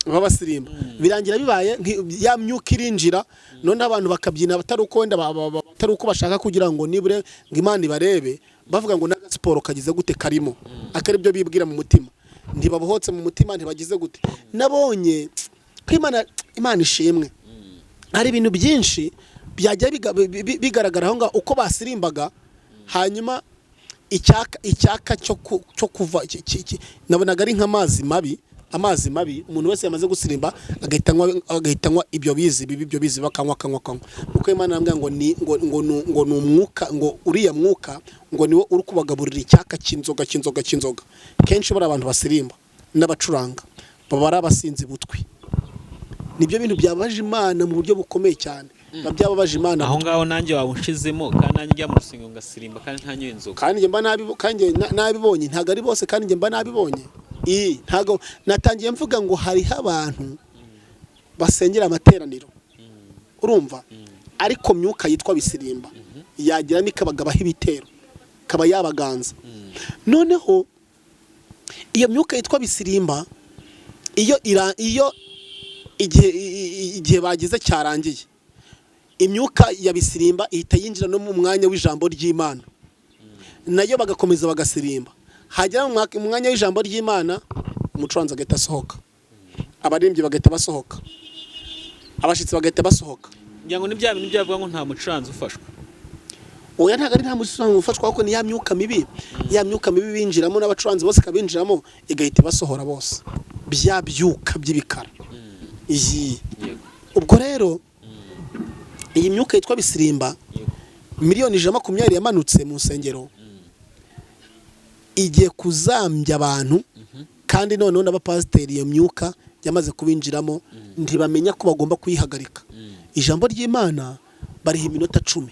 babasirimba birangira bibaye ya myuka irinjira none abantu bakabyina batari uko wenda batari uko bashaka kugira ngo nibure ngo Imana ibarebe bavuga ngo naga siporo kagize gute karimo akari byo bibwira mu mutima ntibabohotse mu mutima ntibagize gute nabonye ko Imana ishimwe hari ibintu byinshi byajya bigaragara aho ngaho uko basirimbaga hanyuma icyaka cyo kuva nabonaga ari nk'amazi mabi umuntu wese yamaze gusirimba agahitanywa ibyo bizi bakanywa uko Imana yambwiye ngo ni umwuka ngo uriya mwuka ngo niwo uri kubagaburira icyaka cy'inzoga kenshi bari abantu basirimba n'abacuranga baba ari abasinzi butwi nibyo bintu byabaje Imana mu buryo bukomeye cyane babyababaje Imana aho ngaho nanjye wawushizemo kandi nanjye njya mu rusengo ngasirimba kandi nta nyenzo kandi nabibonye ntago ari bose kandi njye mba nabibonye ntago natangiye mvuga ngo hariho abantu basengera amateraniro urumva ariko myuka yitwa bisirimba yagira nikabagabaho ibitero kaba yabaganza noneho iyo myuka yitwa bisirimba iyo igihe bagize cyarangiye imyuka ya bisirimba ihita yinjira no mu mwanya w'ijambo ry'Imana nayo bagakomeza bagasirimba hagera mu mwanya w'ijambo ry'Imana umucuranzi agahita asohoka abaririmbyi bagahita basohoka abashitsi bagahita basohoka ngira ngo ni bya bintu byavuga ngo nta mucuranzi ufashwa oya ntago ari nta mucuranzi ufashwa kuko ni ya myuka mibi binjiramo n'abacuranzi bose kabinjiramo igahita basohora bose byabyuka by'ibikara ubwo rero iyi myuka yitwa bisirimba miliyoni 120 yamanutse mu nsengero igiye kuzambya abantu kandi noneho n'abapasiteri iyo myuka yamaze kubinjiramo ntibamenya ko bagomba kuyihagarika ijambo ry'Imana bariha iminota 10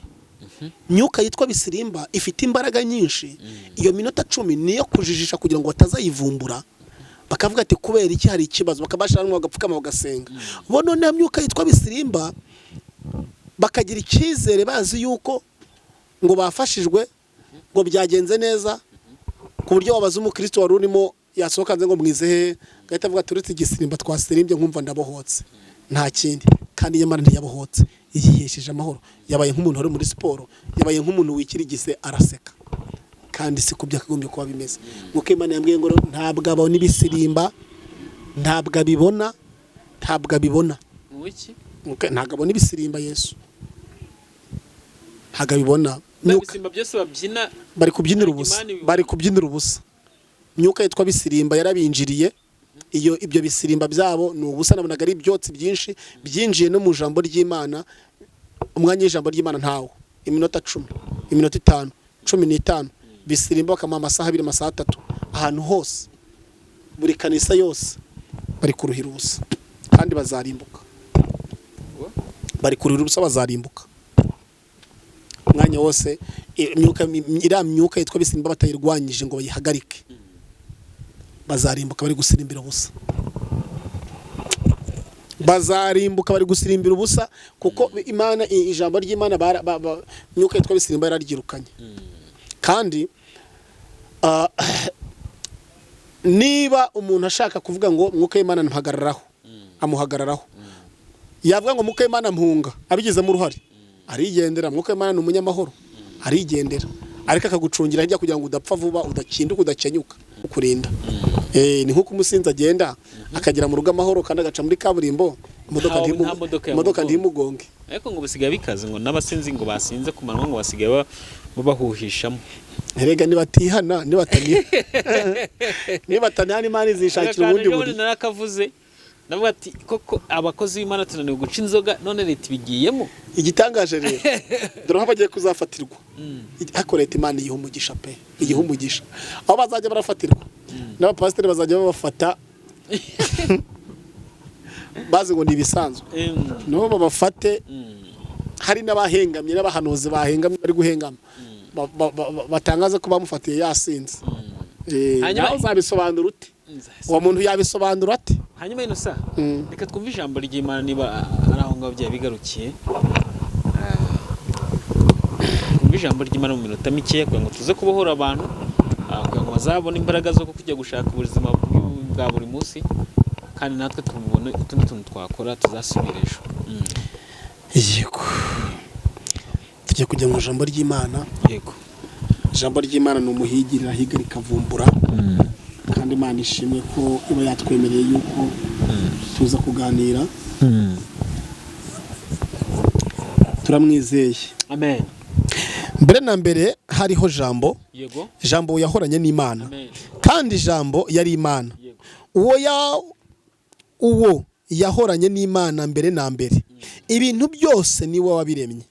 myuka yitwa bisirimba ifite imbaraga nyinshi iyo minota 10 niyo kujijisha kugira ngo batazayivumbura bakavuga ati kubera iki hari ikibazo bakabashanwa bagapfukama bagasenga bo none myuka yitwa bisirimba bakagira icyizere bazi yuko ngo bafashijwe ngo byagenze neza ku buryo wabaza umukristo wari urimo yasohokanze ngo mwizehe gahita avuga turetse igisirimba twasirimbye nkumva ndabohotse nta kindi kandi nyamara ntiyabohotse yihesheje amahoro yabaye nk'umuntu uri muri siporo yabaye nk'umuntu wikirigise araseka kandi si kubya kagombye kuba bimeze nkuko Imana yambwiye ngo ntabwo abona ibisirimba ntabwo abibona ntabwo abona ibisirimba Yesu ntabwo abibona ibisimba byose babyina bari kubyinira ubusa myuka yitwa bisirimba yarabinjiriye ibyo bisirimba byabo ni ubusa nabonaga ari ibyotsi byinshi byinjiye no mu jambo ry'Imana umwanya w'ijambo ry'Imana ntawo iminota 10 iminota 5 15 bisirimba kama amasaha 2 amasaha 3 ahantu hose buri kanisa yose bari kuruhira ubusa kandi bazarimbuka bari kuruhira ubusa bazarimbuka umwanya wose iriya myuka yitwa bisimba batayirwanyije ngo bayihagarike bazarimbuka bari gusirimbira ubusa, bazarimbuka bari gusirimbira ubusa, kuko Imana, ijambo ry'Imana myuka yitwa bisimba yararyirukanye. Kandi niba umuntu ashaka kuvuga ngo mwuka w'Imana ntahagararaho, amuhagararaho, yavuga ngo mwuka w'Imana mpunga, abigizemo uruhare, arigendera. Mwuka w'Imana ni umunyamahoro, arigendera, ariko akagucungira hirya kugira ngo udapfa vuba, udakinduka, udakenyuka, ukurinda. Ni nk'uko umusinzi agenda akagera mu rugo amahoro, kandi agaca muri kaburimbo imodoka ntimugonge. Ariko ngo basigaye bikaze ngo n'abasinzi ngo basinze ku manwa ngo basigaye babahuhishamo. Erega nibatihana, nibataniha Imana izishakira ubundi buri. Narakavuze navuga ati koko abakozi b'Imana tunaniwe guca inzoga, none leta ibigiyemo. Igitangaje rero dore aho bagiye kuzafatirwa, ariko leta Imana iyiha umugisha pe, iyiha umugisha. Aho bazajya barafatirwa n'abapasiteri bazajya babafata bazi ngo ni ibisanzwe, no babafate. Hari n'abahengamye, n'abahanuzi bahengamye bari guhengama, batangaza ko bamufatiye yasinze. Hanyuma uzabisobanura ute? Uwo muntu yabisobanura ate? Hanyuma ino sa reka twumve ijambo ry'Imana niba ari aho ngaho byaye bigarukiye. Twumve ijambo ry'Imana mu minota mikeya kugira ngo tuze kubohora abantu, kugira ngo bazabone imbaraga zo kujya gushaka ubuzima bwa buri munsi, kandi natwe tubone utundi tuntu twakora tuzasubira ejo. Yego, tujye kujya mu ijambo ry'Imana. Yego, ijambo ry'Imana ni umuhigirira, higa rikavumbura. Kandi Imana ishimwe ko iba yatwemereye yuko tuza kuganira. Turamwizeye. Amen. Mbere na mbere hariho jambo. Yego. Jambo yahoranye n'Imana. Amen. Kandi jambo yari Imana. Yego. Uwo yahoranye n'Imana mbere na mbere. Ibintu byose ni wowe wabiremye.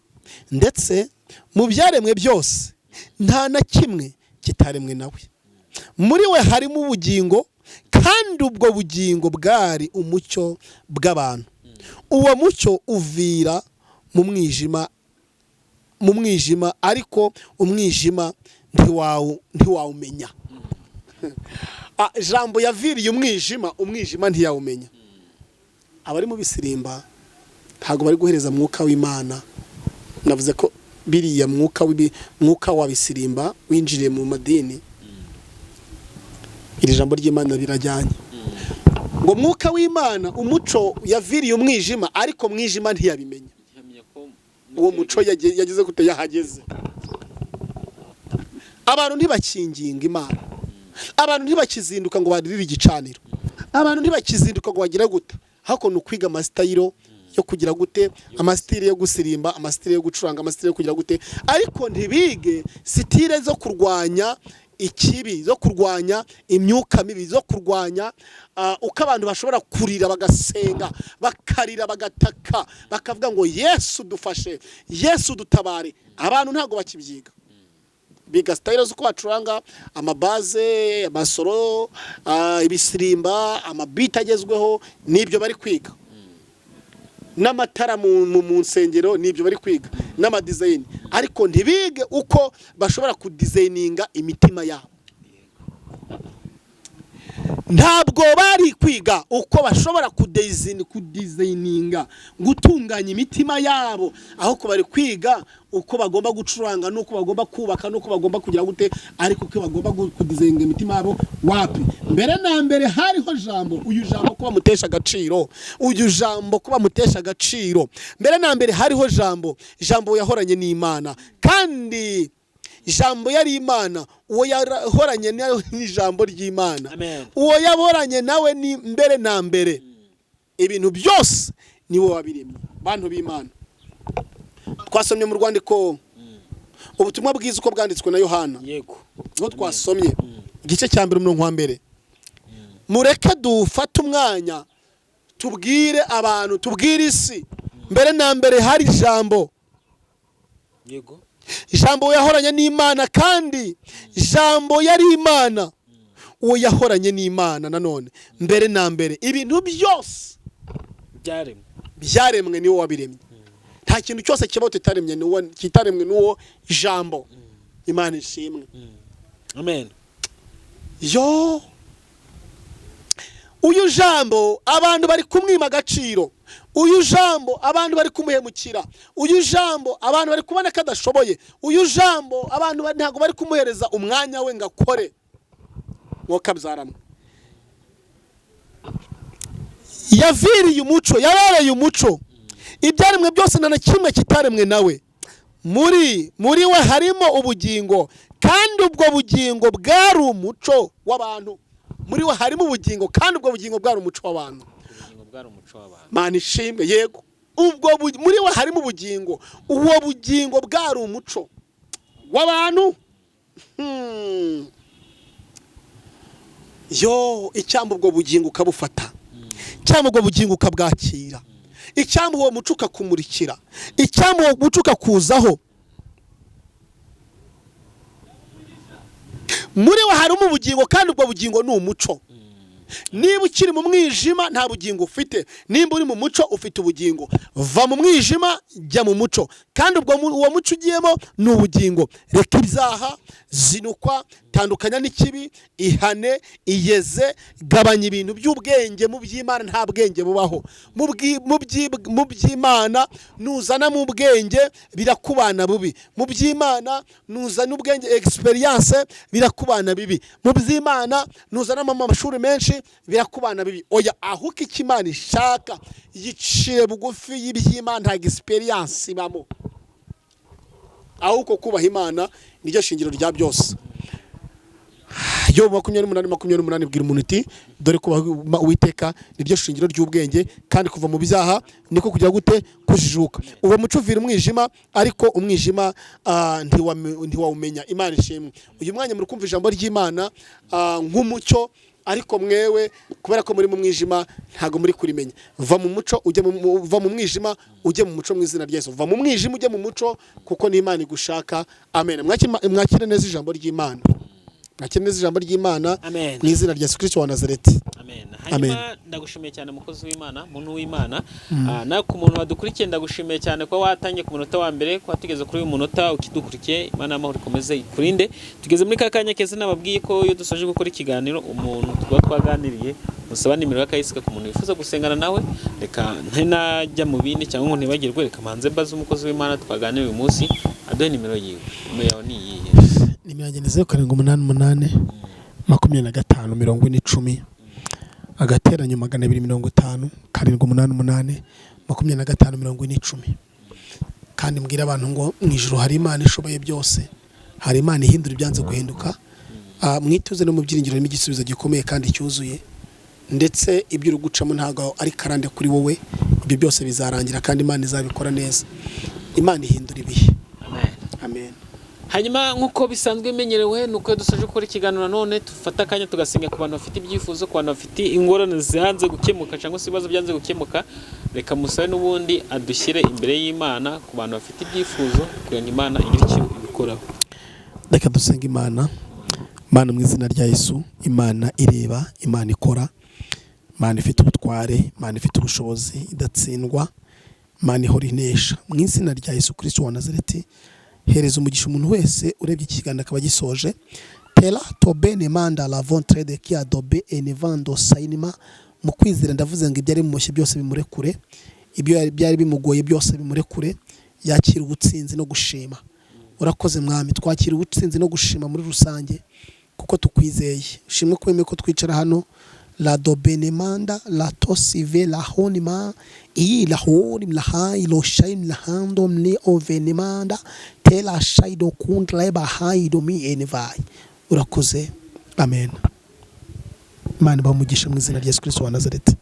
Ndetse mu byaremwe byose nta na kimwe kitaremwe nawe. Muri we harimo ubugingo, kandi ubwo bugingo bwari umucyo bw'abantu. Uwo mucyo uvira mu mwijima, ariko umwijima ntiwawumenya. Jambo yaviriye umwijima ntiyawumenya. Abari mu bisirimba ntago bari guhereza mwuka w'Imana. Navuze ko biriya mwuka wa bisirimba winjiriye mu madini. Iri jambo ry'Imana birajyanye ngo mwuka w'Imana umuco yaviriye umwijima, ariko mwijima ntiyabimenya. Uwo muco yageze gute? Yahageze. Abantu ntibakinginga Imana, abantu ntibakizinduka ngo baririre igicaniro, abantu ntibakizinduka ngo bagire gute, hako nukwiga amasitayiro yo kugira gute, amasitire yo gusirimba, amasitire yo gucuranga, amasitire yo kugira gute, ariko ntibige sitire zo kurwanya ikibi, zo kurwanya imyuka mibi, zo kurwanya uko abantu bashobora kurira bagasenga, bakarira bagataka, bakavuga ngo Yesu dufashe, Yesu dutabare. Abantu ntago bakibyiga. Biga style zo kubacuranga amabaze, amasoro, ibisirimba, amabita agezweho, nibyo bari kwiga. N'amatara mu nsengero nibyo bari kwiga, n'ama design, ariko ntibige uko bashobora kudesigninga imitima yabo. Ntabwo bari kwiga uko bashobora kudesigninga, gutunganya imitima yabo, aho ko bari kwiga uko bagomba gucuranga, nuko bagomba kubaka, nuko bagomba kugira gute, ariko uko bagomba kudesigninga imitima yabo. Wapi? Mbere na mbere hariho jambo, uyu jambo kuba mutesha agaciro, uyu jambo kuba mutesha agaciro. Mbere na mbere hariho jambo yahoranye n'Imana, kandi jambo yari Imana. Uwo yahoranye n'ijambo ry'Imana, uwo yahoranye nawe ni mbere na mbere. Ibintu byose ni wowe wabiremye, bantu b'Imana. Twasomye mu rwandiko ubutumwa bwiza uko bwanditswe na Yohana. Yego, ngo twasomye igice cya 1:1. Mureke dufate umwanya tubwire abantu, tubwire isi. Mbere na mbere hari jambo. Yego. Ijambo yahoranye n'Imana, kandi ijambo yari Imana. Uwo yahoranye n'Imana nanone mbere na mbere. Ibintu byose byaremwe ni wowe wabiremye. Nta nta kintu cyose kibaho kitaremwe n'uwo jambo. Imana ishimwe. Amen. Yo uyu jambo abantu bari kumwima agaciro, uyu jambo abantu bari kumuhemukira, uyu jambo abantu bari kubona kadashoboye, uyu jambo abantu ntago bari kumuhereza umwanya we ngakore. Wokabyaramo yaviriye umuco, yabareye umuco, ibyaremwe byose nta kimwe kitaremwe nawe. Muri we harimo ubugingo, kandi ubwo bugingo bwari umuco w'abantu. Muri we harimo ubugingo, kandi ubwo bugingo bwari umuco w'abantu. Mana ishimwe. Yego, ubwo muri we harimo ubugingo, uwo bugingo bwari umuco w'abantu. Yo, icyamba ubwo bugingo ukabufata, icyamba ubwo bugingo ukabwakira, icyamba uwo muco ukakumurikira, icyamba uwo muco ukakuzaho. Muri we harimo ubugingo, kandi ubwo bugingo ni umuco. Niba ukiri mu mwijima nta bugingo ufite, nimba uri mu muco ufite ubugingo. Va mu mwijima jya mu muco, kandi ubwo uwo muco ugiyemo ni ubugingo. Reka ibyaha, zinukwa, tandukanya n'ikibi, ihane, iyeze, gabanya ibintu by'ubwenge. Mu by'Imana nta bwenge bubaho. Mu by'Imana nuzana mu bwenge birakubana bubi. Mu by'Imana nuzana ubwenge experience birakubana bibi. Mu by'Imana nuzana mu mashuri menshi birakubana bibi. Oya, ahuka ikimana ishaka yiciye bugufi y'iby'Imana, nta experience ibamo. Ahuko kubaha Imana niryo shingiro rya byose. Yo 28:28 bwira umuntu iti dore kubaha Uwiteka niryo shingiro ry'ubwenge, kandi kuva mu byaha niko kugira gute kujijuka. Uwo muco uvira umwijima, ariko umwijima ntiwawumenya. Imana ishimwe. Uyu mwanya muri kumva ijambo ry'Imana nk'umucyo, ariko mwewe kubera ko muri mu mwijima ntago muri kurimenya. Va mu muco ujye va mu mwijima ujye mu muco mu izina rya Yesu. Va mu mwijima ujye mu muco, kuko ni Imana igushaka. Amen. Mwakire neza ijambo ry'Imana. Mwakire neza ijambo ry'Imana mu izina rya Yesu Kristo wa Nazareti. Amen. Hanyuma ndagushimiye cyane mukozi w'Imana, muntu w'Imana. Na ku muntu wadukurikiye ndagushimiye cyane ko watangiye ku munota wa mbere, ko tugeze kuri uyu munota ukidukurikiye. Imana amahoro ikomeze ikurinde. Tugeze muri kakanya keza nababwiye ko iyo dusoje gukora ikiganiro umuntu twaganiriye musaba nimero y'akayisika ku muntu wifuza gusengana nawe. Reka ntajya mu bindi cyangwa ngo ntibagirwe, reka manze baze umukozi w'Imana twaganiriye uyu munsi aduhe nimero yiwe. Nimero yawe ni iyihe? Nimero yanjye ni 0788 25 40 agateranyo 250 788 25 40. Kandi mbwira abantu ngo mu ijuru hari Imana ishoboye byose, hari Imana ihindura ibyanze guhinduka. Mwituze no mu byiringiro n'igisubizo gikomeye kandi cyuzuye, ndetse ibyo urugucamo ntago ari karande kuri wowe. Ibyo byose bizarangira, kandi Imana izabikora neza. Imana ihindura ibihe. Amen. Amen. Hanyuma nkuko bisanzwe imenyerewe nuko dusoje gukora ikiganiro none tufata akanya tugasenga ku bantu bafite ibyifuzo, ku bantu bafite ingorane zanze gukemuka cyangwa se ibibazo byanze gukemuka. Reka musabe n'ubundi adushyire imbere y'Imana ku bantu bafite ibyifuzo, kugira ngo Imana igire icyo ibikoraho. Reka dusenga Imana. Imana mu izina rya Yesu, Imana ireba, Imana ikora, Imana ifite ubutware, Imana ifite ubushobozi, idatsindwa, Imana ihora inesha. Mu izina rya Yesu Kristo wa Nazareti, hereza umugisha umuntu wese urebye ikiganiro akaba gisoje. Tela tobene manda la ventre de qui adobe enevando sainima. Mu kwizera ndavuze ngo ibyari mu mushye byose bimurekure, ibyo byari bimugoye byose bimurekure, yakira ubutsinzi no gushima. Urakoze Mwami, twakira ubutsinzi no gushima muri rusange kuko tukwizeye. Ushimwe kwemeye ko twicara hano. La dobenemanda la tosive la honima i la honim la hai lo shaim la handom ne ovenemanda tela shaido kundle ba haido mi enevai. Urakoze. Amen. Imana bamugisha mu izina rya Yesu Kristo wa Nazareti.